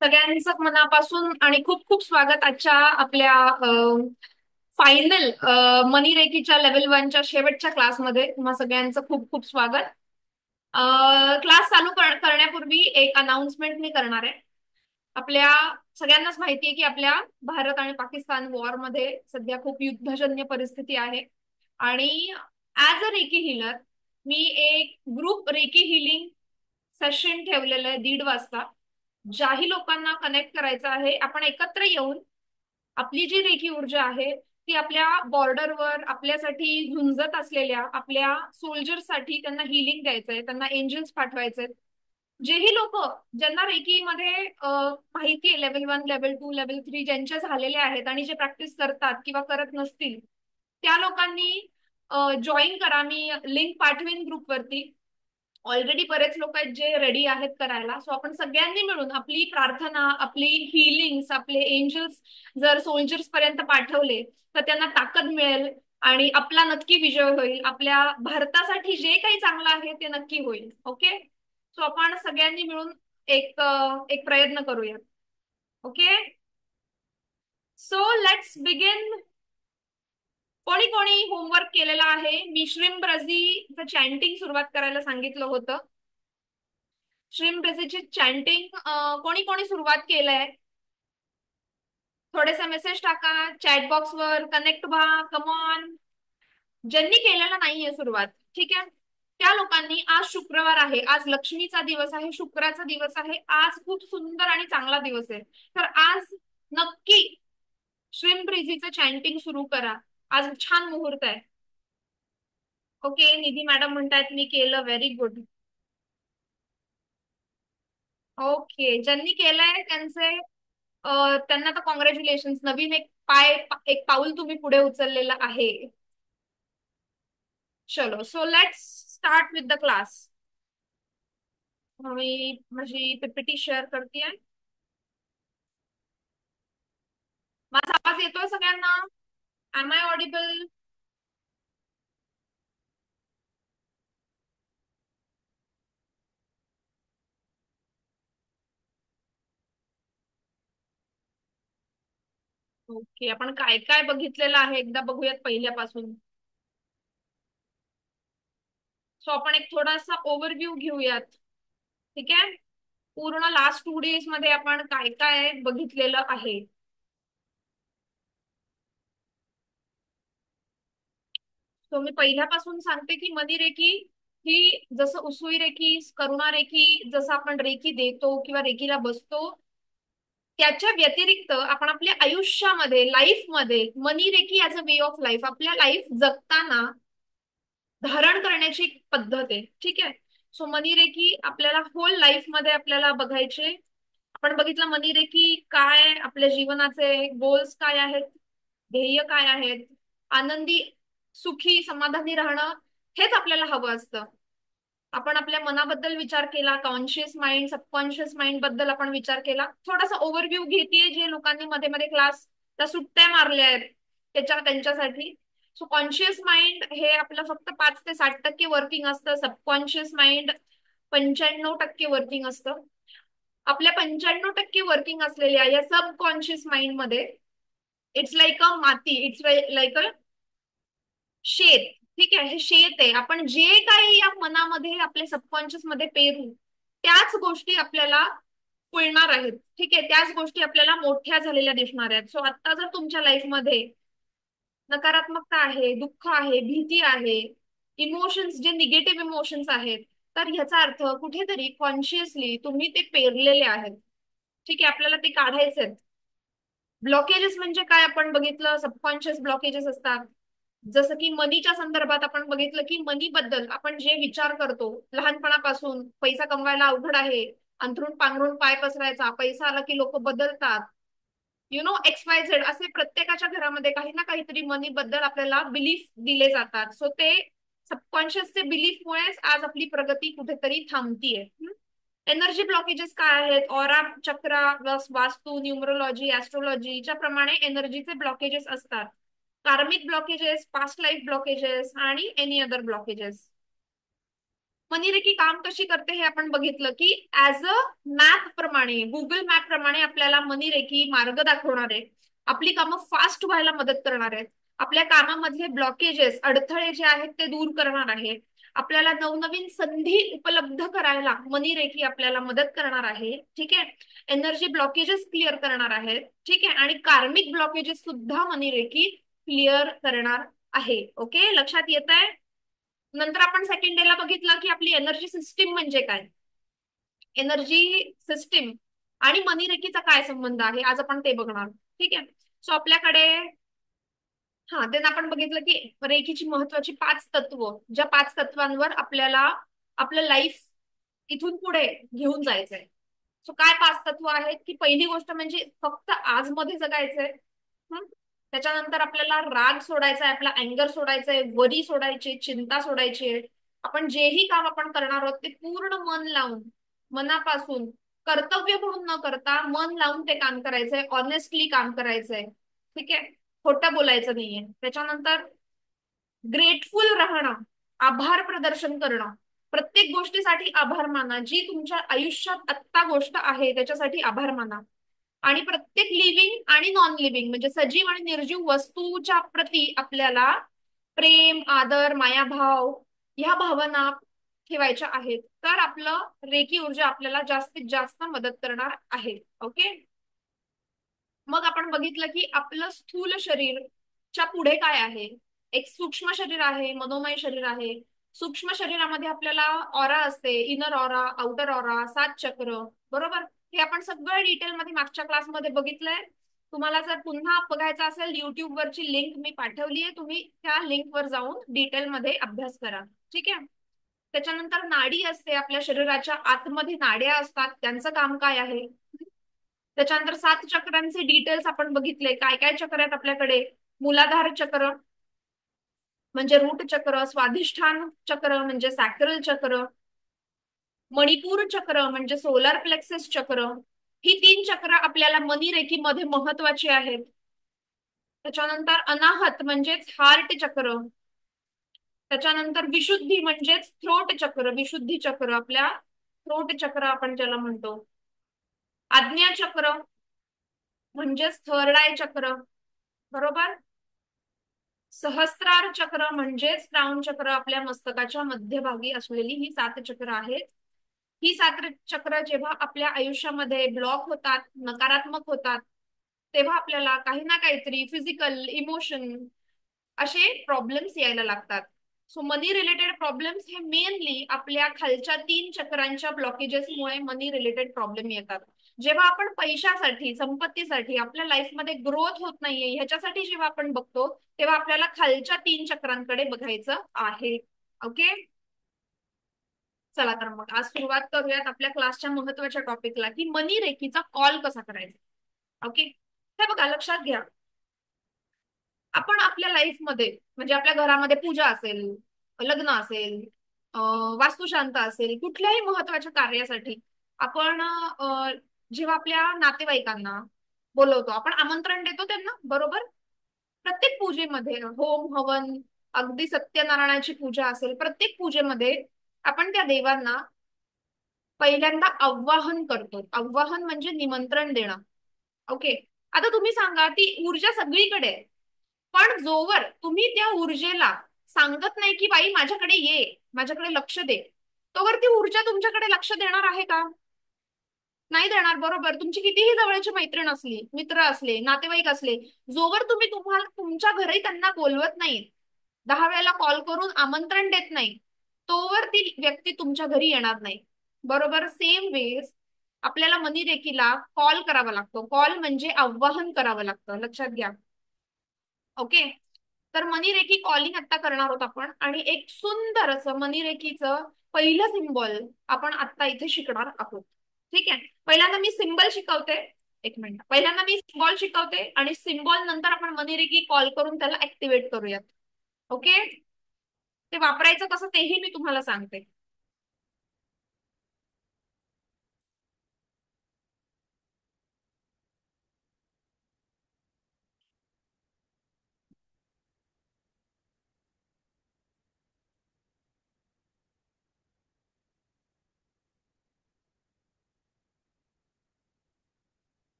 सगळ्यांचं मनापासून आणि खूप खूप स्वागत आजच्या आपल्या फायनल मनी रेकीच्या लेवल 1च्या शेवटच्या क्लासमध्ये तुम्हा सगळ्यांचं खूप खूप स्वागत. क्लास चालू करण्यापूर्वी एक अनाउन्समेंट मी करणार आहे. आपल्या सगळ्यांनाच माहिती आहे की आपल्या भारत आणि पाकिस्तान वॉर मध्ये सध्या खूप युद्धजन्य परिस्थिती आहे आणि ऍज अ रेकी हिलर मी एक ग्रुप रेकी हिलिंग सेशन ठेवलेलं आहे 1:30 वाजता. ज्याही लोकांना कनेक्ट करायचं आहे आपण एकत्र येऊन आपली जी रेखी ऊर्जा आहे ती आपल्या बॉर्डरवर आपल्यासाठी झुंजत असलेल्या आपल्या सोल्जर्ससाठी त्यांना हिलिंग द्यायचंय, त्यांना एंजल्स पाठवायचे. जेही लोक ज्यांना रेकीमध्ये माहिती आहे लेवल 1 लेवल 2 लेवल 3 ज्यांच्या झालेल्या आहेत आणि जे प्रॅक्टिस करतात किंवा करत नसतील त्या लोकांनी जॉईन करा. मी लिंक पाठवीन ग्रुपवरती. ऑलरेडी बरेच लोक आहेत जे रेडी आहेत करायला. सो आपण सगळ्यांनी मिळून आपली प्रार्थना, आपली हिलिंग्स, आपले एंजल्स जर सोल्जर्स पर्यंत पाठवले तर त्यांना ताकद मिळेल आणि आपला नक्की विजय होईल. आपल्या भारतासाठी जे काही चांगलं आहे ते नक्की होईल. ओके. सो आपण सगळ्यांनी मिळून एक प्रयत्न करूयात. ओके. So let's begin. कोणी कोणी होमवर्क केलेला आहे? मी श्रीम ब्रझीचं चॅन्टिंग सुरुवात करायला सांगितलं होतं. श्रीम ब्रझीची चॅन्टिंग कोणी कोणी सुरुवात केलंय? थोडेसे मेसेज टाका चॅट बॉक्स वर. कनेक्ट व्हा. कमॉन. ज्यांनी केलेलं नाहीये सुरुवात, ठीक आहे, त्या लोकांनी, आज शुक्रवार आहे, आज लक्ष्मीचा दिवस आहे, शुक्राचा दिवस आहे, आज खूप सुंदर आणि चांगला दिवस आहे. तर आज नक्की श्रीम ब्रिझीचं चॅन्टिंग सुरू करा. आज छान मुहूर्त आहे. ओके. निधी मॅडम म्हणतायत मी केलं. Very good. ओके. ज्यांनी केलंय त्यांना तर कॉंग्रॅच्युलेशन. नवीन एक पाऊल तुम्ही पुढे उचललेलं आहे. चलो. So let's start with the class. मी माझी पीपीटी शेअर करते. माझा आवाज येतोय सगळ्यांना? Am I audible? ओके. आपण काय काय बघितलेलं आहे एकदा बघूयात पहिल्यापासून. सो आपण एक थोडासा ओव्हरव्ह्यू घेऊयात. ठीक आहे. पूर्ण लास्ट 2 डेज मध्ये आपण काय काय बघितलेलं आहे. सो मी पहिल्यापासून सांगते की मनी रेखी ही जसं उसुई रेखी, करुणा रेखी, जसं आपण रेखी देतो किंवा रेखीला बसतो त्याच्या व्यतिरिक्त आपण आपल्या आयुष्यामध्ये, लाईफ मध्ये मनी रेखी as a way of life आपल्या लाईफ जगताना धारण करण्याची एक पद्धत आहे. ठीक आहे. सो मनी रेखी आपल्याला होल लाईफ मध्ये आपल्याला बघायचे. आपण बघितलं मनी रेखी काय, आपल्या जीवनाचे गोल्स काय आहेत, ध्येय काय आहेत, आनंदी, सुखी, समाधानी राहणं हेच आपल्याला हवं असतं. आपण आपल्या मनाबद्दल विचार केला, कॉन्शियस माइंड, सबकॉन्शियस माइंड बद्दल आपण विचार केला. थोडासा ओव्हरव्ह्यू घेतेय जे लोकांनी मध्ये मध्ये क्लास त्या सुट्ट्या मारल्या आहेत त्यांच्यासाठी. सो कॉन्शियस माइंड हे आपलं फक्त 5 ते 7% वर्किंग असतं. सबकॉन्शियस माइंड 95% वर्किंग असतं. आपल्या 95% वर्किंग असलेल्या या सबकॉन्शियस माइंड मध्ये इट्स लाईक अ माती, इट्स लाईक अ शेत. ठीक आहे. हे शेत आहे. आपण जे काही या मनामध्ये आपल्या सबकॉन्शियस मध्ये पेरू त्याच गोष्टी आपल्याला फुलणार आहेत. ठीक आहे. त्याच गोष्टी आपल्याला मोठ्या झालेल्या दिसणार आहेत. सो आता जर तुमच्या लाईफमध्ये नकारात्मकता आहे, दुःख आहे, भीती आहे, इमोशन्स जे निगेटिव्ह इमोशन्स आहेत, तर ह्याचा अर्थ कुठेतरी कॉन्शियसली तुम्ही ते पेरलेले आहेत. ठीक आहे. आपल्याला ते काढायचे आहेत. ब्लॉकेजेस म्हणजे काय आपण बघितलं, सबकॉन्शियस ब्लॉकेजेस असतात. जसं की मनीच्या संदर्भात आपण बघितलं की मनी बद्दल आपण जे विचार करतो लहानपणापासून, पैसा कमवायला अवघड आहे, अंथरूण पांघरून पाय पसरायचा, पैसा आला की लोक बदलतात, XYZ असे प्रत्येकाच्या घरामध्ये काही ना काहीतरी मनी बद्दल आपल्याला बिलीफ दिले जातात. सो ते सबकॉन्शियसचे बिलीफ मुळेच आज आपली प्रगती कुठेतरी थांबतीये. एनर्जी ब्लॉकेजेस काय आहेत? ऑरा चक्र, वास्तू, न्यूमरोलॉजी, ऍस्ट्रोलॉजीच्या प्रमाणे एनर्जीचे ब्लॉकेजेस असतात. कार्मिक ब्लॉकेजेस, पास्ट लाईफ ब्लॉकेजेस आणि एनी अदर ब्लॉकेजेस. मनी काम कशी करते हे आपण बघितलं की ऍज अ मॅप प्रमाणे, गुगल मॅप प्रमाणे आपल्याला मनी मार्ग दाखवणार आहे. आपली कामं फास्ट व्हायला मदत करणार आहेत. आपल्या कामामधले ब्लॉकेजेस, अडथळे जे आहेत ते दूर करणार आहे. आपल्याला नवनवीन संधी उपलब्ध करायला मनी आपल्याला मदत करणार आहे. ठीक आहे. एनर्जी ब्लॉकेजेस क्लिअर करणार आहे. ठीक आहे. आणि कार्मिक ब्लॉकेजेस सुद्धा मनी क्लिअर करणार आहे. ओके, लक्षात येत आहे? नंतर आपण सेकंड डे ला बघितलं की आपली एनर्जी सिस्टीम म्हणजे काय, एनर्जी सिस्टीम आणि मनी काय संबंध आहे, आज आपण ते बघणार. ठीक आहे. सो आपल्याकडे हा देन आपण बघितलं की रेखीची महत्वाची 5 तत्व, ज्या 5 तत्वांवर आपल्याला आपलं लाईफ इथून पुढे घेऊन जायचंय. सो काय 5 तत्व आहेत की पहिली गोष्ट म्हणजे फक्त आज मध्ये जगायचंय. हं? त्याच्यानंतर आपल्याला राग सोडायचा आहे, आपला अँगर सोडायचा आहे, वरी सोडायची, चिंता सोडायची आहे. आपण जेही काम आपण करणार आहोत ते पूर्ण मन लावून, मनापासून, कर्तव्य म्हणून न करता मन लावून ते काम करायचंय, ऑनेस्टली काम करायचंय. ठीक आहे. खोटं बोलायचं नाहीये. त्याच्यानंतर ग्रेटफुल राहणं, आभार प्रदर्शन करणं, प्रत्येक गोष्टीसाठी आभार माना, जी तुमच्या आयुष्यात आत्ता गोष्ट आहे त्याच्यासाठी आभार माना. आणि प्रत्येक लिव्हिंग आणि नॉन लिव्हिंग म्हणजे सजीव आणि निर्जीव वस्तूच्या प्रती आपल्याला प्रेम, आदर, मायाभाव ह्या भावना ठेवायच्या आहेत. तर आपलं रेकी ऊर्जा आपल्याला जास्तीत जास्त मदत करणार आहे. ओके. मग आपण बघितलं की आपलं स्थूल शरीरच्या पुढे काय आहे, एक सूक्ष्म शरीर आहे, मनोमय शरीर आहे. सूक्ष्म शरीरामध्ये आपल्याला ऑरा असते, इनर ऑरा, आउटर ऑरा, 7 चक्र. बरोबर. हे आपण सगळं डिटेलमध्ये मागच्या क्लासमध्ये बघितलंय. तुम्हाला जर पुन्हा बघायचं असेल युट्यूब वरची लिंक मी पाठवली आहे, तुम्ही त्या लिंक वर जाऊन डिटेलमध्ये अभ्यास करा. ठीक आहे. त्याच्यानंतर नाडी असते, आपल्या शरीराच्या आतमध्ये नाड्या असतात, त्यांचं काम काय आहे. त्याच्यानंतर 7 चक्रांचे डिटेल्स आपण बघितले, काय काय चक्र आहेत आपल्याकडे. मूलाधार चक्र म्हणजे रूट चक्र, स्वाधिष्ठान चक्र म्हणजे सॅक्रल चक्र, मणिपूर चक्र म्हणजे सोलार प्लेक्सस चक्र. ही 3 चक्र आपल्याला मनी मध्ये महत्वाची आहेत. त्याच्यानंतर अनाहत म्हणजेच हार्ट चक्र. त्याच्यानंतर विशुद्धी म्हणजेच थ्रोट चक्र, विशुद्धी चक्र आपल्या थ्रोट चक्र आपण ज्याला म्हणतो. आज्ञा चक्र म्हणजेच थर्ड आय चक्र. बरोबर. सहस्त्रार चक्र म्हणजेच क्राउन चक्र, आपल्या मस्तकाच्या मध्यभागी असलेली ही 7 चक्र आहेत. ही 7 चक्र जेव्हा आपल्या आयुष्यामध्ये ब्लॉक होतात, नकारात्मक होतात, तेव्हा आपल्याला काही ना काहीतरी फिजिकल, इमोशन असे प्रॉब्लेम्स यायला लागतात. सो मनी रिलेटेड प्रॉब्लेम्स हे मेनली आपल्या खालच्या 3 चक्रांच्या ब्लॉकेजेसमुळे मनी रिलेटेड प्रॉब्लेम येतात. जेव्हा आपण पैशासाठी, संपत्तीसाठी, आपल्या लाईफमध्ये ग्रोथ होत नाहीये ह्याच्यासाठी जेव्हा आपण बघतो, तेव्हा आपल्याला खालच्या 3 चक्रांकडे बघायचं आहे. ओके. चला तर मग आज सुरुवात करूयात आपल्या क्लासच्या महत्वाच्या टॉपिकला की मनी रेखीचा कॉल कसा करायचा. ओके. हे बघा, लक्षात घ्या, आपण आपल्या लाईफमध्ये म्हणजे आपल्या घरामध्ये पूजा असेल, लग्न असेल, वास्तुशांत असेल, कुठल्याही महत्वाच्या कार्यासाठी आपण जेव्हा आपल्या नातेवाईकांना बोलवतो, आपण आमंत्रण देतो त्यांना. बरोबर. प्रत्येक पूजेमध्ये होम हवन, अगदी सत्यनारायणाची पूजा असेल, प्रत्येक पूजेमध्ये आपण त्या देवांना पहिल्यांदा आवाहन करतो. आवाहन म्हणजे निमंत्रण देणं. ओके. आता तुम्ही सांगा, ती ऊर्जा सगळीकडे आहे, पण जोवर तुम्ही त्या ऊर्जेला सांगत नाही की बाई माझ्याकडे ये, माझ्याकडे लक्ष दे, तोवर ती ऊर्जा तुमच्याकडे लक्ष देणार आहे का? नाही देणार. बरोबर. तुमची कितीही जवळची मैत्रीण असली, मित्र असले, नातेवाईक असले, जोवर तुम्ही तुम्हाला तुमच्या घरी त्यांना बोलवत नाही, 10 वेळेला कॉल करून आमंत्रण देत नाही, तोवर ती व्यक्ती तुमच्या घरी येणार नाही. बरोबर. सेम वेज आपल्याला मनी कॉल करावा लागतो. कॉल म्हणजे आवाहन करावं लागतं. लक्षात घ्या. ओके. तर मनी कॉलिंग आता करणार आहोत आपण, आणि एक सुंदर असं मनी पहिलं सिम्बॉल आपण आता इथे शिकणार आहोत. ठीक आहे. पहिल्यांदा मी सिम्बॉल शिकवते. एक मिनिट. पहिल्यांदा मी सिम्बॉल शिकवते आणि सिम्बॉल नंतर आपण मनी कॉल करून त्याला ऍक्टिव्हेट करूयात. ओके. ते वापरायचं कसं तेही मी तुम्हाला सांगते.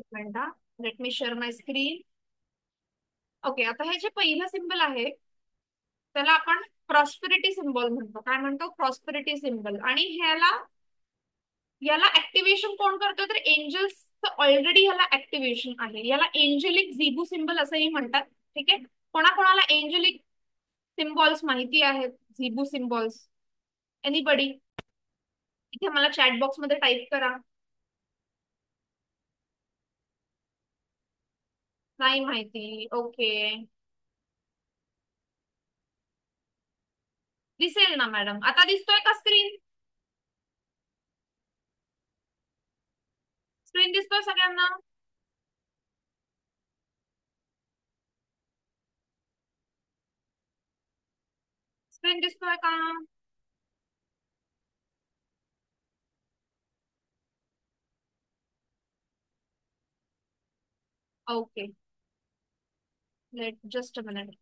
एक मिनिट हा. लेट मी शेअर माय स्क्रीन. ओके, आता हे जे पहिलं सिम्बल आहे त्याला आपण प्रॉस्पेरिटी सिम्बॉल म्हणतो. काय म्हणतो? Prosperity symbol. आणि याला ऍक्टिव्हेशन कोण करतो? तर एंजल्स ऑलरेडी ह्याला ऍक्टिव्हेशन आहे. याला एंजेलिक झिबू सिम्बल असंही म्हणतात. ठीक आहे. कोणाकोणाला एंजेलिक सिम्बॉल्स माहिती आहेत? झिबू सिम्बॉल्स? एनीबडी? इथे मला चॅट बॉक्स मध्ये टाईप करा. नाही माहिती? ओके. दिसेल ना मॅडम? आता दिसतोय का स्क्रीन? स्क्रीन दिसतोय सगळ्यांना? स्क्रीन दिसतोय का? Okay, let just a minute.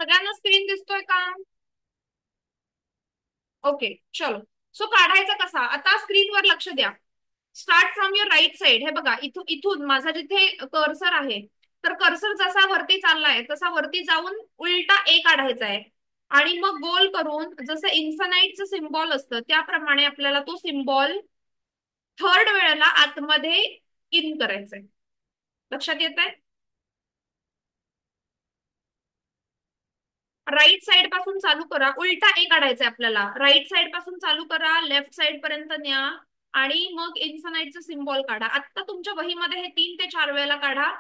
सगळ्यांना स्क्रीन दिसतोय का? ओके, चलो. सो काढायचा कसा? आता स्क्रीनवर लक्ष द्या. Start from your right side. हे बघा, इथून इथून माझा जिथे कर्सर आहे, तर कर्सर जसा वरती चाललाय तसा वरती जाऊन उलटा ए काढायचा आहे. आणि मग गोल करून जसं इन्फानाइटचं सिम्बॉल असतं त्याप्रमाणे आपल्याला तो सिम्बॉल थर्ड वेळेला आतमध्ये इन करायचंय. लक्षात येत आहे? राईट साइड पासून चालू करा. उलटा ए काढायचंय आपल्याला. राईट साइड पासून चालू करा, लेफ्ट साइड पर्यंत न्या. आणि मग इन्फानाइटचं सिम्बॉल काढा. आता तुमच्या वहीमध्ये हे 3 ते 4 वेळेला काढा.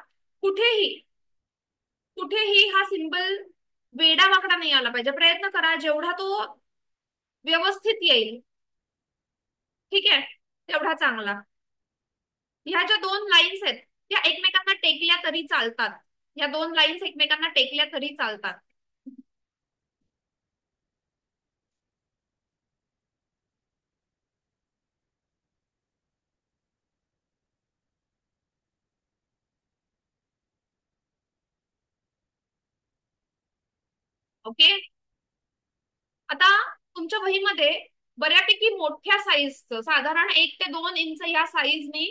कुठेही कुठेही हा सिम्बल वेडा वाकडा नाही आला पाहिजे. प्रयत्न करा जेवढा तो व्यवस्थित येईल. ठीक आहे, तेवढा चांगला. ह्या ज्या 2 लाईन्स आहेत त्या एकमेकांना टेकल्या तरी चालतात. या 2 लाईन्स एकमेकांना टेकल्या तरी चालतात. ओके. आता तुमच्या वहीमध्ये बऱ्यापैकी मोठ्या साईजचं, साधारण 1 ते 2 इंच या साईजनी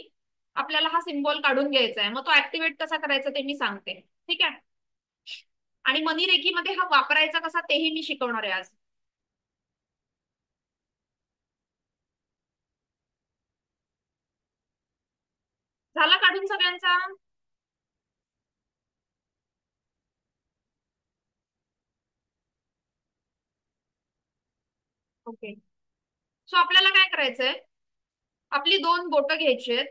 आपल्याला हा सिम्बॉल काढून घ्यायचा आहे. मग तो ऍक्टिव्हेट कसा करायचा ते मी सांगते. ठीक आहे. आणि मनी रेखीमध्ये हा वापरायचा कसा तेही मी शिकवणार आहे आज. झाला काढून सगळ्यांचा? ओके. सो आपल्याला काय करायचंय? आपली 2 बोटं घ्यायची आहेत.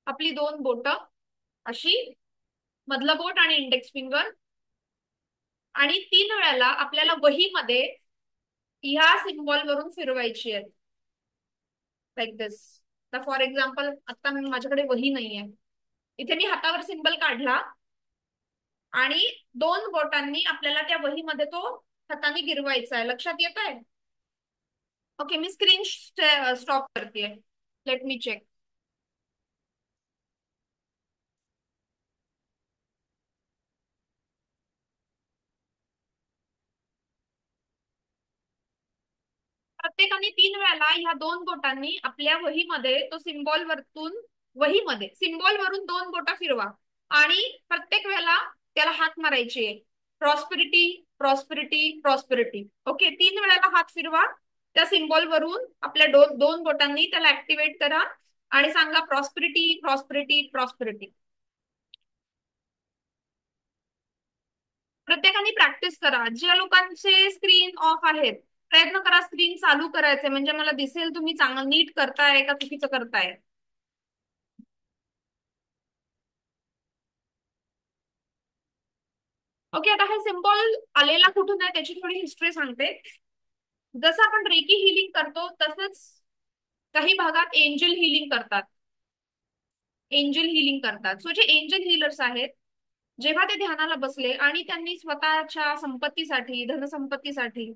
आपली 2 बोटं अशी, मधलं बोट आणि इंडेक्स फिंगर. आणि 3 वेळेला आपल्याला वहीमध्ये ह्या सिम्बॉल वरून फिरवायची आहेत. लाईक दिस. तर फॉर एक्झाम्पल आता माझ्याकडे वही नाहीये. इथे मी हातावर सिम्बल काढला आणि 2 बोटांनी आपल्याला त्या वहीमध्ये तो हाताने गिरवायचा आहे. लक्षात येत आहे? ओके, मी स्क्रीन स्टॉप करते. Let me check. प्रत्येकाने 3 वेळाला ह्या 2 बोटांनी आपल्या वहीमध्ये तो सिम्बॉल वरतून, वहीमध्ये सिम्बॉल वरून 2 बोटं फिरवा. आणि प्रत्येक वेळेला त्याला हात मारायची आहे. Prosperity, prosperity, prosperity. ओके, 3 वेळाला हात फिरवा त्या सिम्बॉल वरून. आपल्या 2 बोटांनी त्याला ऍक्टिव्हेट करा आणि सांगा प्रॉस्पेरिटी, प्रॉस्पेरिटी, प्रॉस्पेरिटी. प्रत्येकाने प्रॅक्टिस करा. ज्या लोकांचे स्क्रीन ऑफ आहेत, प्रयत्न करा स्क्रीन चालू करायचे, म्हणजे मला दिसेल तुम्ही चांगलं नीट करताय का चुकीचं करताय. ओके, आता हे सिम्बॉल आलेला कुठून आहे त्याची थोडी हिस्ट्री सांगते. जसं आपण रेकी हिलिंग करतो तसंच काही भागात एंजल हिलिंग करतात. एंजल हिलिंग करतात. सो जे एंजल हिलर्स आहेत जेव्हा ते ध्यानाला बसले आणि त्यांनी स्वतःच्या संपत्तीसाठी, धनसंपत्तीसाठी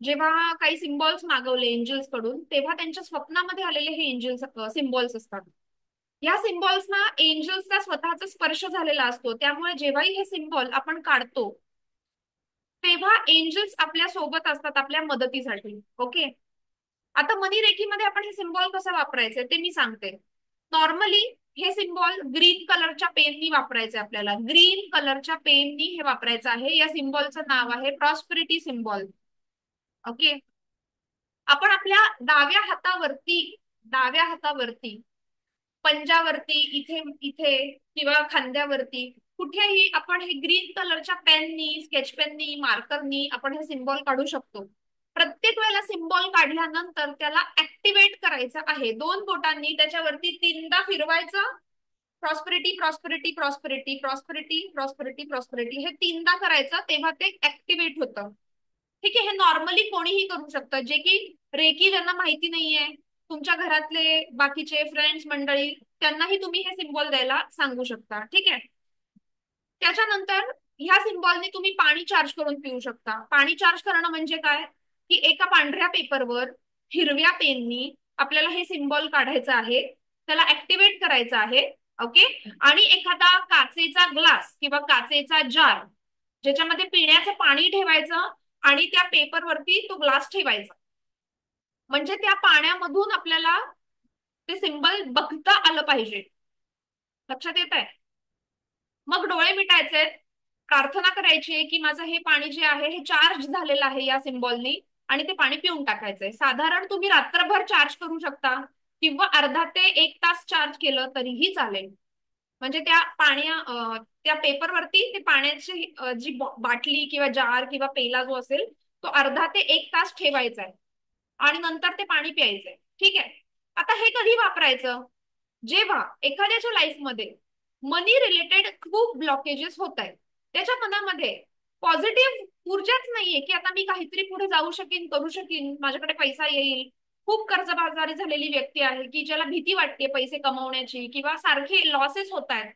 जेव्हा काही सिम्बॉल्स मागवले एंजल्स कडून, तेव्हा त्यांच्या स्वप्नामध्ये आलेले हे एंजल्स सिम्बॉल्स असतात. या सिम्बॉल्सना एंजल्सचा स्वतःचा स्पर्श झालेला असतो, त्यामुळे जेव्हाही हे सिम्बॉल आपण काढतो तेव्हा एंजल्स आपल्या सोबत असतात आपल्या मदतीसाठी. ओके. आता मनी रेखीमध्ये आपण हे सिम्बॉल कसं वापरायचं ते मी सांगते. नॉर्मली हे सिम्बॉल ग्रीन कलरच्या पेननी वापरायचे आपल्याला. ग्रीन कलरच्या पेननी हे वापरायचं आहे. या सिम्बॉलचं नाव आहे प्रॉस्पेरिटी सिम्बॉल. ओके. आपण आपल्या डाव्या हातावरती पंजावरती, इथे इथे किंवा खांद्यावरती कुठेही आपण हे ग्रीन कलरच्या पेननी, स्केच पेननी, मार्करनी आपण हे सिम्बॉल काढू शकतो. प्रत्येक वेळेला सिम्बॉल काढल्यानंतर त्याला ऍक्टिव्हेट करायचं आहे. 2 बोटांनी त्याच्यावरती 3दा फिरवायचं. Prosperity, prosperity, prosperity, prosperity, prosperity, prosperity हे 3दा करायचं, तेव्हा ते ऍक्टिव्हेट होतं. ठीक आहे. हे नॉर्मली कोणीही करू शकतं, जे की रेकी ज्यांना माहिती नाहीये, तुमच्या घरातले बाकीचे फ्रेंड्स मंडळी, त्यांनाही तुम्ही हे सिम्बॉल द्यायला सांगू शकता. ठीक आहे. त्याच्यानंतर ह्या सिम्बॉलने तुम्ही पाणी चार्ज करून पिऊ शकता. पाणी चार्ज करणं म्हणजे काय, की एका पांढऱ्या पेपरवर हिरव्या पेननी आपल्याला हे सिम्बॉल काढायचं आहे, त्याला ऍक्टिव्हेट करायचं आहे. ओके. आणि एखादा काचेचा ग्लास किंवा काचेचा जार ज्याच्यामध्ये पिण्याचं पाणी ठेवायचं आणि त्या पेपरवरती तो ग्लास ठेवायचा, म्हणजे त्या पाण्यामधून आपल्याला ते सिम्बल बघता आलं पाहिजे. लक्षात येत आहे? मग डोळे मिटायचे, प्रार्थना करायची की माझं हे पाणी जे आहे हे चार्ज झालेलं आहे या सिम्बॉलनी, आणि ते पाणी पिऊन टाकायचंय. साधारण तुम्ही रात्रभर चार्ज करू शकता किंवा अर्धा ते 1 तास चार्ज केलं तरीही चालेल. म्हणजे त्या पेपरवरती ते पाण्याची जी बाटली किंवा जार किंवा पेला जो असेल तो अर्धा ते 1 तास ठेवायचा आहे आणि नंतर ते पाणी प्यायचंय. ठीक आहे. आता हे कधी वापरायचं, जेव्हा एखाद्याच्या लाईफमध्ये मनी रिलेटेड खूप ब्लॉकेजेस होत आहेत, त्याच्या मनामध्ये पॉझिटिव्ह ऊर्जाच नाहीये की आता मी काहीतरी पुढे जाऊ शकेन, करू शकेन, माझ्याकडे पैसा येईल. खूप कर्जबाजारी झालेली व्यक्ती आहे की ज्याला भीती वाटते पैसे कमवण्याची किंवा सारखे लॉसेस होत आहेत,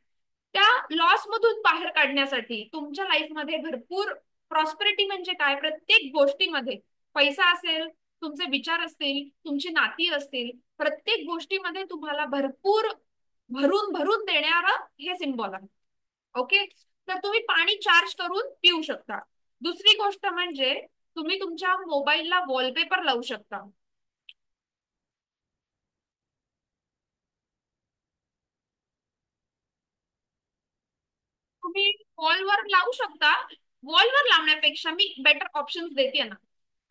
त्या लॉस मधून बाहेर काढण्यासाठी तुमच्या लाईफमध्ये भरपूर प्रॉस्पेरिटी म्हणजे काय, प्रत्येक गोष्टीमध्ये पैसा असेल, तुमचे विचार असतील, तुमची नाती असतील, प्रत्येक गोष्टीमध्ये तुम्हाला भरपूर भरून भरून देणारा हे सिम्बॉल आहे. ओके. तर तुम्ही पाणी चार्ज करून पिऊ शकता. दुसरी गोष्ट म्हणजे तुम्ही तुमच्या मोबाईलला वॉलपेपर लावू शकता. तुम्ही वॉलवर लावू शकता. वॉलवर लावण्यापेक्षा मी बेटर ऑप्शन्स देते ना.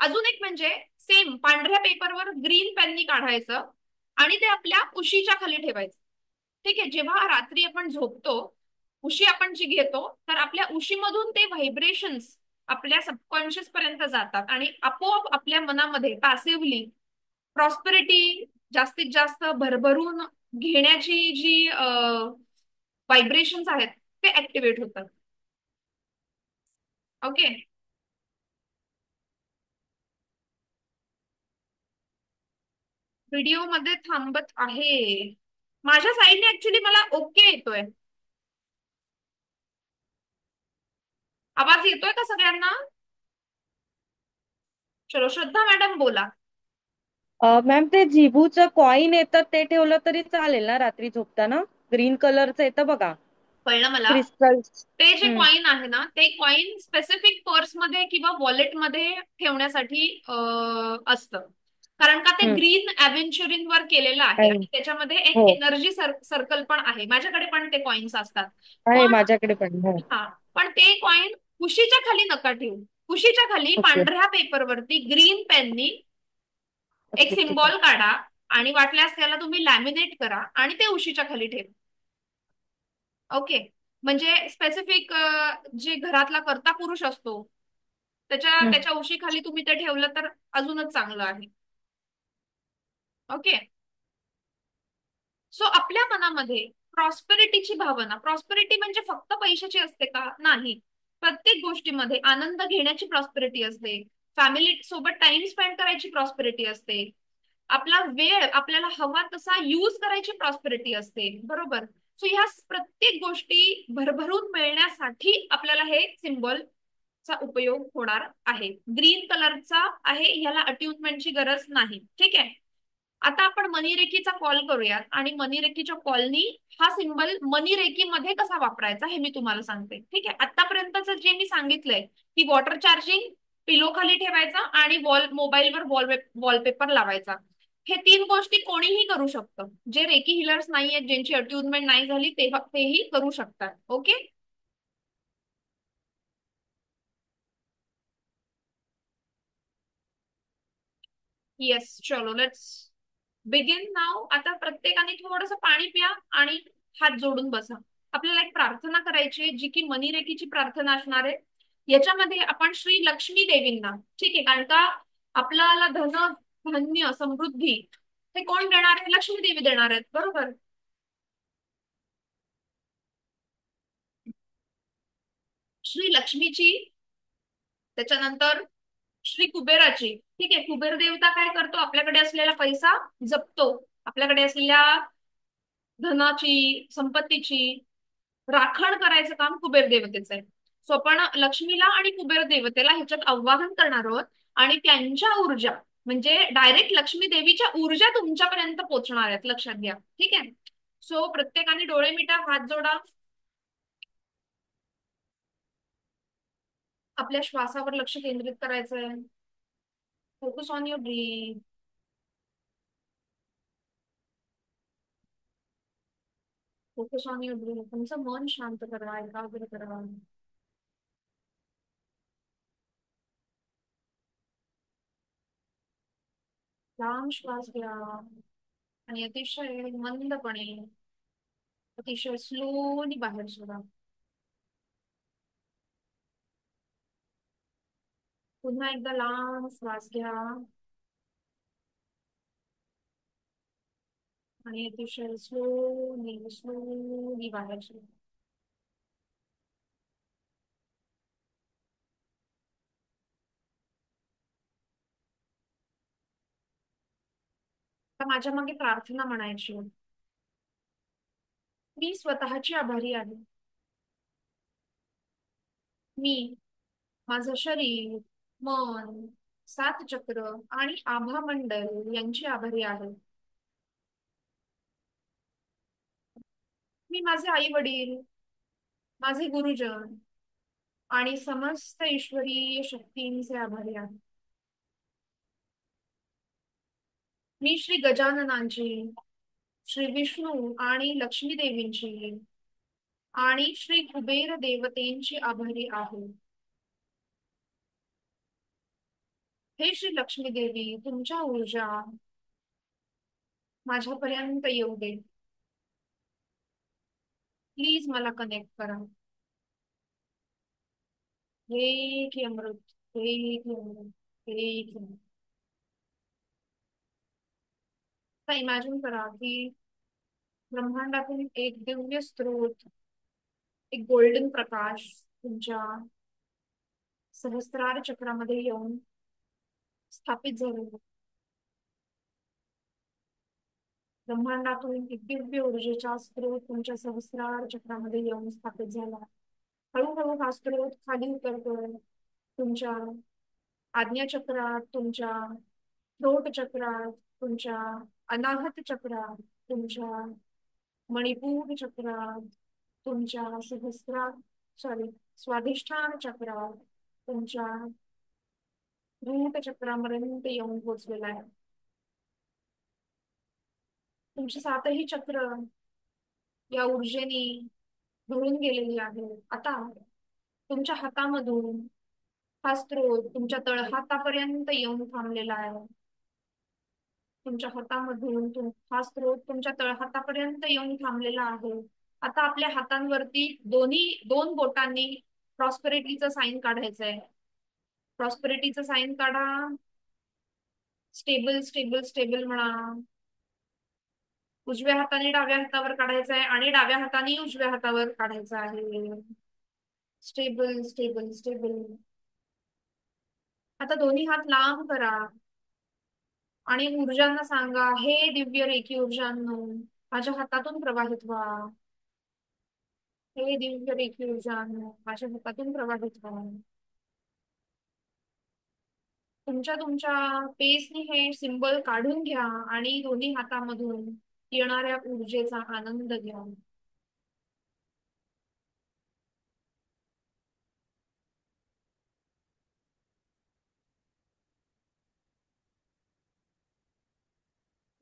अजून एक म्हणजे सेम पांढऱ्या पेपरवर ग्रीन पेननी काढायचं आणि ते आपल्या उशीच्या खाली ठेवायचं. ठीक आहे. जेव्हा रात्री आपण झोपतो, उशी आपण जी घेतो, तर आपल्या उशीमधून ते व्हायब्रेशन्स आपल्या सबकॉन्शियस पर्यंत जातात आणि आपोआप आपल्या मनामध्ये पॅसिव्हली प्रॉस्पेरिटी, जास्तीत जास्त भरभरून घेण्याची जी व्हायब्रेशन्स आहेत ते ऍक्टिव्हेट होतात. ओके. व्हिडिओ मध्ये थांबत आहे. माझ्या साईडने ऍक्च्युली मला ओके येतोय. आवाज येतोय का सगळ्यांना? चलो श्रद्धा मॅडम बोला. मॅम ते जिबूचं कॉइन येतं ते ठेवलं तरी चालेल ना रात्री झोपताना? ग्रीन कलरचं येतं बघा, कळलं मला. क्रिस्टल. ते जे कॉइन आहे ना, ते कॉइन स्पेसिफिक पर्समध्ये किंवा वॉलेटमध्ये ठेवण्यासाठी असतं. कारण का ते ग्रीन अव्हेंचरिंग वर केलेलं आहे आणि त्याच्यामध्ये एक हो, एनर्जी सर्कल पण आहे. माझ्याकडे पण ते कॉइन्स असतात. आहे पण माझ्याकडे पण. हो. हा, पण ते कॉइन उशीच्या खाली नका ठेवू. उशीच्या खाली ओके. पांढऱ्या पेपरवरती ग्रीन पेननी एक ओके, ठीक आहे. सिम्बॉल काढा आणि वाटल्यास त्याला तुम्ही लॅमिनेट करा आणि ते उशीच्या खाली ठेवा. ओके. म्हणजे स्पेसिफिक जे घरातला कर्ता पुरुष असतो त्याच्या हम्म. त्याच्या उशीखाली तुम्ही ते ठेवलं तर अजूनच चांगलं आहे. ओके. सो आपल्या मनामध्ये प्रॉस्पेरिटीची भावना, प्रॉस्पेरिटी म्हणजे फक्त पैशाची असते का? नाही. प्रत्येक गोष्टीमध्ये आनंद घेण्याची प्रॉस्पेरिटी असते, फॅमिली सोबत टाइम स्पेंड करायची प्रॉस्पेरिटी असते, आपला वेळ आपल्याला हवा तसा यूज करायची प्रॉस्पेरिटी असते. बरोबर. सो ह्या प्रत्येक गोष्टी भरभरून मिळण्यासाठी आपल्याला हे सिम्बॉलचा उपयोग होणार आहे. ग्रीन कलरचा आहे, ह्याला अट्युनमेंटची गरज नाही. ठीक आहे. आता आपण मनीरेकीचा कॉल करूयात आणि मनीरेकीच्या कॉलनी हा सिंबल मनीरेकीमध्ये कसा वापरायचा हे मी तुम्हाला सांगते. ठीक आहे. आतापर्यंतच जे मी सांगितलंय की वॉटर चार्जिंग, पिलो खाली ठेवायचा आणि मोबाईलवर वॉलपेपर लावायचा, हे तीन गोष्टी कोणीही करू शकतं. जे रेकी हिलर्स नाहीयेत, ज्यांची अट्युनमेंट नाही झाली, तेव्हा तेही करू शकतात. ओके. येस, चलो लेट्स बिगिन नाव. आता प्रत्येकाने थोडस पाणी प्या आणि हात जोडून बसा. आपल्याला एक प्रार्थना करायची आहे, जी की मनीरेकीची प्रार्थना असणार आहे. याच्यामध्ये आपण श्री लक्ष्मी देवींना, ठीक आहे, कारण का आपल्याला धन, धान्य, समृद्धी हे कोण देणार आहे? लक्ष्मी देवी देणार आहेत, बरोबर. श्री लक्ष्मीची, त्याच्यानंतर श्री कुबेराची. ठीक आहे. कुबेर देवता काय करतो? आपल्याकडे असलेला पैसा जपतो, आपल्याकडे असलेल्या धनाची, संपत्तीची राखण करायचं काम कुबेर देवतेचं आहे. सो आपण लक्ष्मीला आणि कुबेर देवतेला ह्याच्यात आवाहन करणार आहोत आणि त्यांच्या ऊर्जा, म्हणजे डायरेक्ट लक्ष्मी देवीच्या ऊर्जा तुमच्यापर्यंत पोहोचणार आहेत, लक्षात घ्या. ठीक आहे. सो प्रत्येकाने डोळे मिटा, हात जोडा. आपल्या श्वासावर लक्ष केंद्रित करायचंय. Focus on your breath. Focus on your breath. तुमचं मन शांत करा, एकाग्र करा. लांब श्वास घ्या आणि अतिशय मंदपणे, अतिशय स्लोली बाहेर सोडा. पुन्हा एकदा लांब श्वास घ्या आणि अतिशय स्लोली स्लोली बाहेर सोडा. आता माझ्या मागे प्रार्थना म्हणायची आहे. मी स्वतःची आभारी आहे. मी माझं शरीर, मन, सात चक्र आणि आभा मंडल यांची आभारी आहे. मी माझे आई वडील, माझे गुरुजन आणि समस्त ईश्वरीय शक्तींचे आभारी आहे. मी श्री गजाननांची, श्री विष्णू आणि लक्ष्मी देवींची आणि श्री कुबेर देवतेंची आभारी आहे. हे श्री लक्ष्मी देवी, तुमच्या ऊर्जा माझ्यापर्यंत येऊ दे. प्लीज मला कनेक्ट करा. हे की अमृत, हे की अमृत, हे की अमृत. आता इमॅजिन करा की ब्रह्मांडातून एक दिव्य स्रोत, एक गोल्डन प्रकाश तुमच्या सहस्त्रार चक्रामध्ये येऊन स्थापित झालेला. ब्रह्मांडातून एक दिव्य ऊर्जेचा स्रोत तुमच्या सहस्रार चक्रामध्ये येऊन स्थापित झाला. हळूहळू हा स्रोत खाली उतरतोय. तुमच्या आज्ञा चक्रात, तुमच्या थ्रोट चक्रात, तुमच्या अनाहत चक्रात, तुमच्या मणिपूर चक्रात, तुमच्या सॉरी स्वाधिष्ठान चक्रात, तुमच्या रूट चक्रापर्यंत येऊन पोहोचलेला आहे. तुमची सातही चक्र या ऊर्जेने भरून गेलेली आहे. आता तुमच्या हातामधून हा स्त्रोत तुमच्या तळहातापर्यंत येऊन थांबलेला आहे. तुमच्या हातामधून हा स्त्रोत तुमच्या तळहातापर्यंत येऊन थांबलेला आहे. आता आपल्या हातांवरती दोन बोटांनी प्रॉस्पेरिटीचं साईन काढायचंय. प्रॉस्पेरिटीचं साईन काढा. स्टेबल स्टेबल स्टेबल म्हणा. उजव्या हाताने डाव्या हातावर काढायचं आहे आणि डाव्या हाताने उजव्या हातावर काढायचं आहे. Stable stable stable. आता दोन्ही हात लांब करा आणि ऊर्जांना सांगा, हे दिव्य रेखी ऊर्जांनो माझ्या हातातून प्रवाहित व्हा. हे दिव्य रेखीव ऊर्जा माझ्या हातातून प्रवाहित व्हा. तुमच्या तुमच्या पेसने हे सिंबल काढून घ्या आणि दोन्ही हातामधून येणाऱ्या ऊर्जेचा आनंद घ्या.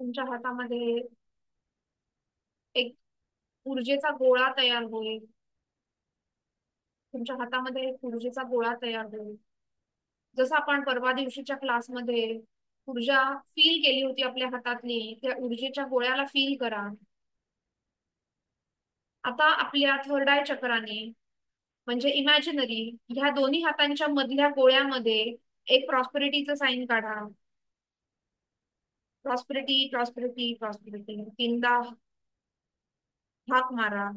तुमच्या हातामध्ये एक ऊर्जेचा गोळा तयार होईल. तुमच्या हातामध्ये एक ऊर्जेचा गोळा तयार होईल. जसं आपण परवा दिवशीच्या क्लासमध्ये ऊर्जा फील केली होती आपल्या हातातली, त्या ऊर्जेच्या गोळ्याला फील करा. आता आपल्या थर्ड आय चक्राने म्हणजे इमॅजिनरी ह्या दोन्ही हातांच्या मधल्या गोळ्यामध्ये एक प्रॉस्पेरिटीचं साईन काढा. प्रॉस्पेरिटी प्रॉस्पेरिटी प्रॉस्पेरिटी तीनदा हाक मारा.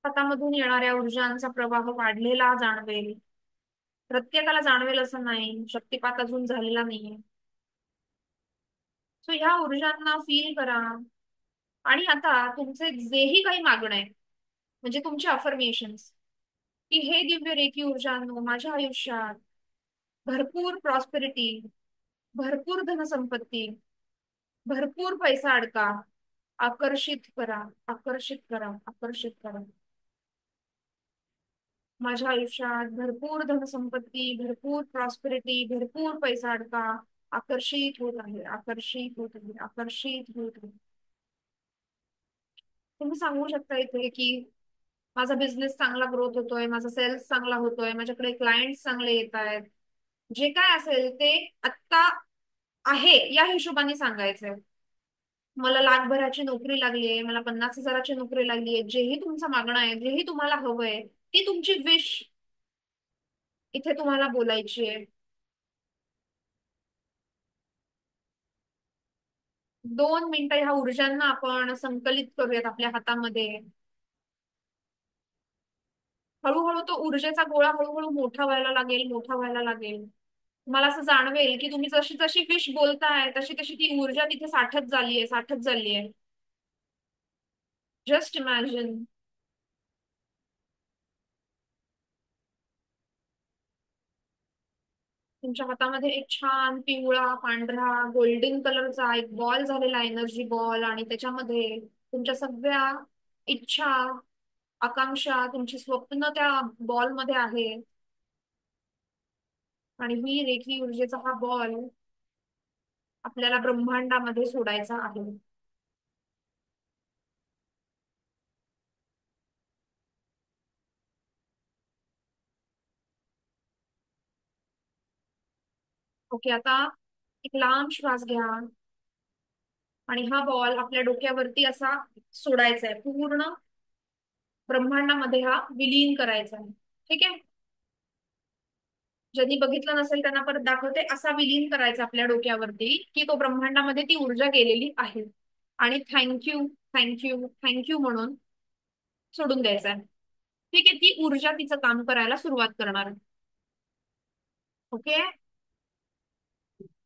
हातामधून येणाऱ्या ऊर्जांचा प्रवाह वाढलेला जाणवेल. प्रत्येकाला जाणवेल असं नाही, शक्तिपात अजून झालेला नाहीये. सो ह्या ऊर्जांना फील करा. आणि आता तुमचे जेही काही मागणं आहे म्हणजे तुमचे अफर्मेशन्स, की हे दिव्य रेखी ऊर्जांनो माझ्या आयुष्यात भरपूर प्रॉस्पेरिटी, भरपूर धनसंपत्ती, भरपूर पैसा अडका, आकर्षित करा, आकर्षित करा, आकर्षित करा. माझ्या आयुष्यात भरपूर धनसंपत्ती, भरपूर प्रॉस्पेरिटी, भरपूर पैसा अडका, आकर्षित होत आहे, आकर्षित होत आहे, आकर्षित होत आहे. तुम्ही सांगू शकता इथे की माझा बिझनेस चांगला ग्रोथ होतोय, माझा सेल्स चांगला होतोय, माझ्याकडे क्लायंट्स चांगले येत आहेत. जे काय असेल ते आत्ता आहे या हिशोबाने सांगायचंय. मला लाखभराची नोकरी लागली आहे, मला 50,000ची नोकरी लागली आहे, जेही तुमचं मागणं आहे, जेही तुम्हाला हवंय ती तुमची विश इथे तुम्हाला बोलायची आहे. 2 मिनिटं ह्या ऊर्जांना आपण संकलित करूयात आपल्या हातामध्ये. हळूहळू तो ऊर्जेचा गोळा हळूहळू मोठा व्हायला लागेल, मोठा व्हायला लागेल. तुम्हाला असं जाणवेल की तुम्ही जशी जशी विश बोलताय तशी तशी ती ऊर्जा तिथे साठत झालीये, साठत झालीये. Just imagine. तुमच्या हातामध्ये एक छान पिवळा पांढरा गोल्डन कलरचा एक बॉल झालेला एनर्जी बॉल, आणि त्याच्यामध्ये तुमच्या सगळ्या इच्छा, आकांक्षा, तुमची स्वप्न त्या बॉल मध्ये आहे. आणि ही रेखी ऊर्जेचा हा बॉल आपल्याला ब्रह्मांडामध्ये सोडायचा आहे. ओके, आता एक लांब श्वास घ्या आणि हा बॉल आपल्या डोक्यावरती असा सोडायचा आहे. पूर्ण ब्रह्मांडामध्ये हा विलीन करायचा आहे. ठीक आहे. ज्यांनी बघितलं नसेल त्यांना परत दाखवते. असा विलीन करायचा आपल्या डोक्यावरती की तो ब्रह्मांडामध्ये ती ऊर्जा गेलेली आहे. आणि थँक्यू, थँक्यू, थँक्यू म्हणून सोडून द्यायचा आहे. ठीक आहे. ती ऊर्जा तिचं काम करायला सुरुवात करणार आहे. ओके.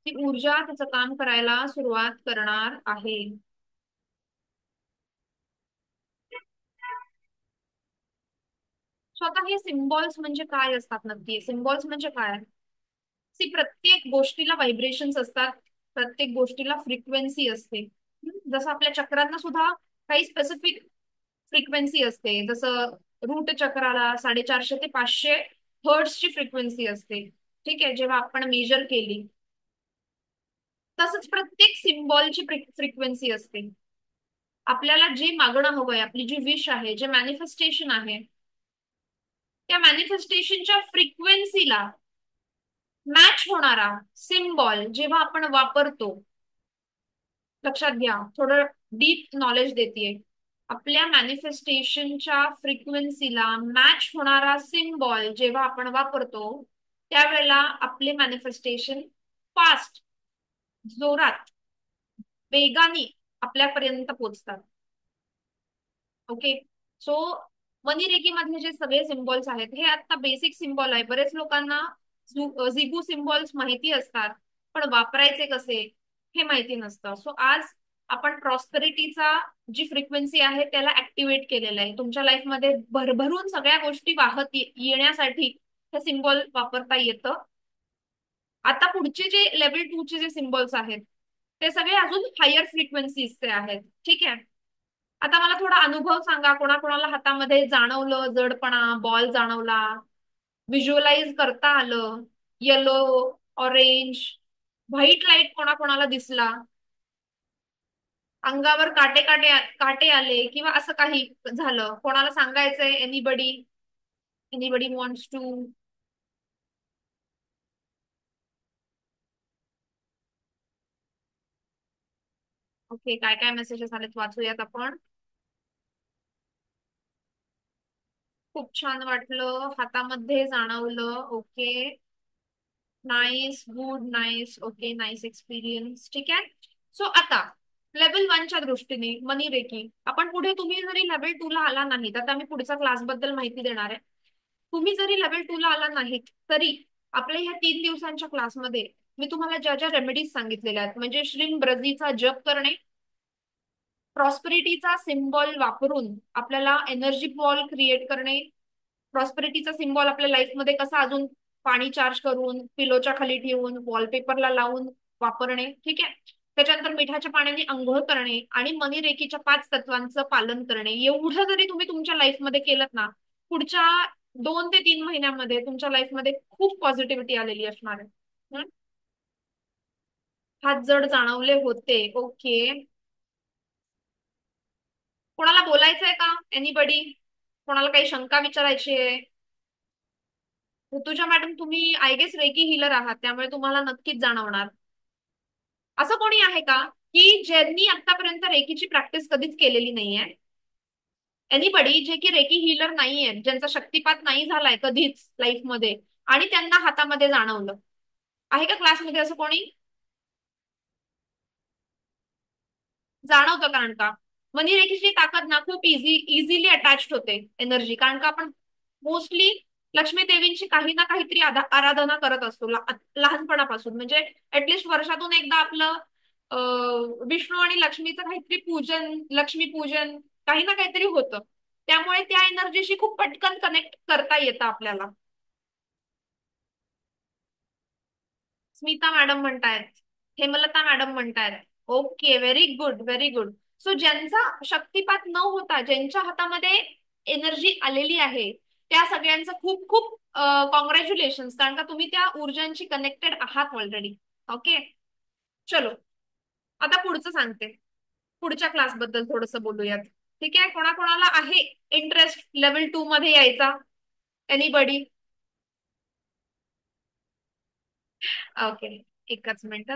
ती ऊर्जा तिचं काम करायला सुरुवात करणार आहे. स्वतः हे सिम्बॉल्स म्हणजे काय असतात नक्की? सिम्बॉल्स म्हणजे काय? सी प्रत्येक गोष्टीला व्हायब्रेशन्स असतात, प्रत्येक गोष्टीला फ्रिक्वेन्सी असते. जसं आपल्या चक्रांना सुद्धा काही स्पेसिफिक फ्रिक्वेन्सी असते. जसं रूट चक्राला 450 ते 500 हर्ट्सची फ्रिक्वेन्सी असते. ठीक आहे. जेव्हा आपण मेजर केली तसंच प्रत्येक सिम्बॉलची फ्रिक्वेन्सी असते. आपल्याला जे मागणं हवंय, आपली जी विश आहे, जे मॅनिफेस्टेशन आहे, त्या मॅनिफेस्टेशनच्या फ्रिक्वेन्सीला मॅच होणारा सिम्बॉल जेव्हा आपण वापरतो. लक्षात घ्या, थोडं डीप नॉलेज देतेय. आपल्या मॅनिफेस्टेशनच्या फ्रिक्वेन्सीला मॅच होणारा सिम्बॉल जेव्हा आपण वापरतो त्यावेळेला आपले मॅनिफेस्टेशन फास्ट, जोरात, वेगाने आपल्यापर्यंत पोहोचतात. ओके. सो मनी रेकी मधले जे सगळे सिम्बॉल्स आहेत हे आता बेसिक सिम्बॉल आहे. बरेच लोकांना झिगू सिम्बॉल्स माहिती असतात पण वापरायचे कसे हे माहिती नसतं. सो आज आपण प्रॉस्पेरिटीचा जी फ्रिक्वेन्सी आहे त्याला ऍक्टिव्हेट केलेलं आहे. तुमच्या लाईफमध्ये भरभरून सगळ्या गोष्टी वाहत येण्यासाठी हे सिम्बॉल वापरता येतं. आता पुढचे जे लेवल 2 चे जे सिम्बॉल्स आहेत ते सगळे अजून हायर फ्रिक्वेन्सीजचे आहेत. ठीक आहे. आता मला थोडा अनुभव सांगा, कोणाकोणाला हातामध्ये जाणवलं जडपणा, बॉल जाणवला, व्हिज्युअलाइज करता आलं, येलो, ऑरेंज, व्हाईट लाईट कोणाकोणाला दिसला, अंगावर काटे काटे काटे आले किंवा असं काही झालं, कोणाला सांगायचंय? Anybody, anybody wants to? Okay, काय काय मेसेजेस आलेत वाचूयात आपण. खूप छान वाटलं, हातामध्ये जाणवलं. Okay, nice, good, nice. Okay, nice experience. ठीक आहे. सो आता लेवल 1च्या दृष्टीने मनी रेकी आपण पुढे, तुम्ही जरी लेवल 2 ला आला नाहीत, आता मी पुढच्या क्लास बद्दल माहिती देणार आहे. तुम्ही जरी लेवल 2 ला आला नाहीत तरी आपल्या ह्या 3 दिवसांच्या क्लासमध्ये मी तुम्हाला ज्या ज्या रेमेडीज सांगितलेल्या आहेत, म्हणजे श्रीम ब्रझीचा जप करणे, प्रॉस्पेरिटीचा सिम्बॉल वापरून आपल्याला एनर्जी बॉल क्रिएट करणे, प्रॉस्पेरिटीचा सिम्बॉल आपल्या लाईफमध्ये कसा अजून पाणी चार्ज करून पिलोच्या खाली ठेवून वॉलपेपरला लावून वापरणे. ठीक आहे. त्याच्यानंतर मिठाच्या पाण्याने अंघोळ करणे आणि मनी रेकीच्या 5 तत्वांचं पालन करणे. एवढं जरी तुम्ही तुमच्या लाईफमध्ये केलं ना, पुढच्या 2 ते 3 महिन्यामध्ये तुमच्या लाईफमध्ये खूप पॉझिटिव्हिटी आलेली असणार आहे. हं? हात जड जाणवले होते. ओके. कोणाला बोलायचंय का? एनीबडी? कोणाला काही शंका विचारायची आहे? ऋतुजा मॅडम, तुम्ही आय गेस रेकी हिलर आहात, त्यामुळे तुम्हाला नक्कीच जाणवणार. असं कोणी आहे का की ज्यांनी आतापर्यंत रेकीची प्रॅक्टिस कधीच केलेली नाहीये? एनीबडी जे की रेकी हिलर नाहीये, ज्यांचा शक्तिपात नाही झालाय कधीच लाईफमध्ये आणि त्यांना हातामध्ये जाणवलं, आहे का क्लासमध्ये असं कोणी? जाणवतं, कारण का मनी रेखीची ताकद ना खूप इझिली अटॅच्ड होते एनर्जी, कारण का आपण मोस्टली लक्ष्मी देवींची काही ना काहीतरी आराधना करत असतो लहानपणापासून. म्हणजे ऍटलिस्ट वर्षातून एकदा आपलं विष्णू आणि लक्ष्मीचं काहीतरी पूजन, लक्ष्मी पूजन काही ना काहीतरी होतं. त्यामुळे त्या एनर्जीशी खूप पटकन कनेक्ट करता येतं आपल्याला. स्मिता मॅडम म्हणतायत, हेमलता मॅडम म्हणतायत. Okay, very good, very good. So ज्यांचा शक्तिपात न होता ज्यांच्या हातामध्ये एनर्जी आलेली आहे त्या सगळ्यांचं खूप खूप कॉंग्रॅच्युलेशन, कारण का तुम्ही त्या ऊर्जांशी कनेक्टेड आहात ऑलरेडी. ओके. चलो, आता पुढचं सांगते. पुढच्या क्लास बद्दल थोडस बोलूयात. ठीक आहे. कोणाकोणाला आहे इंटरेस्ट लेवल 2 मध्ये यायचा? एनीबडी? ओके, एकच मिनिट.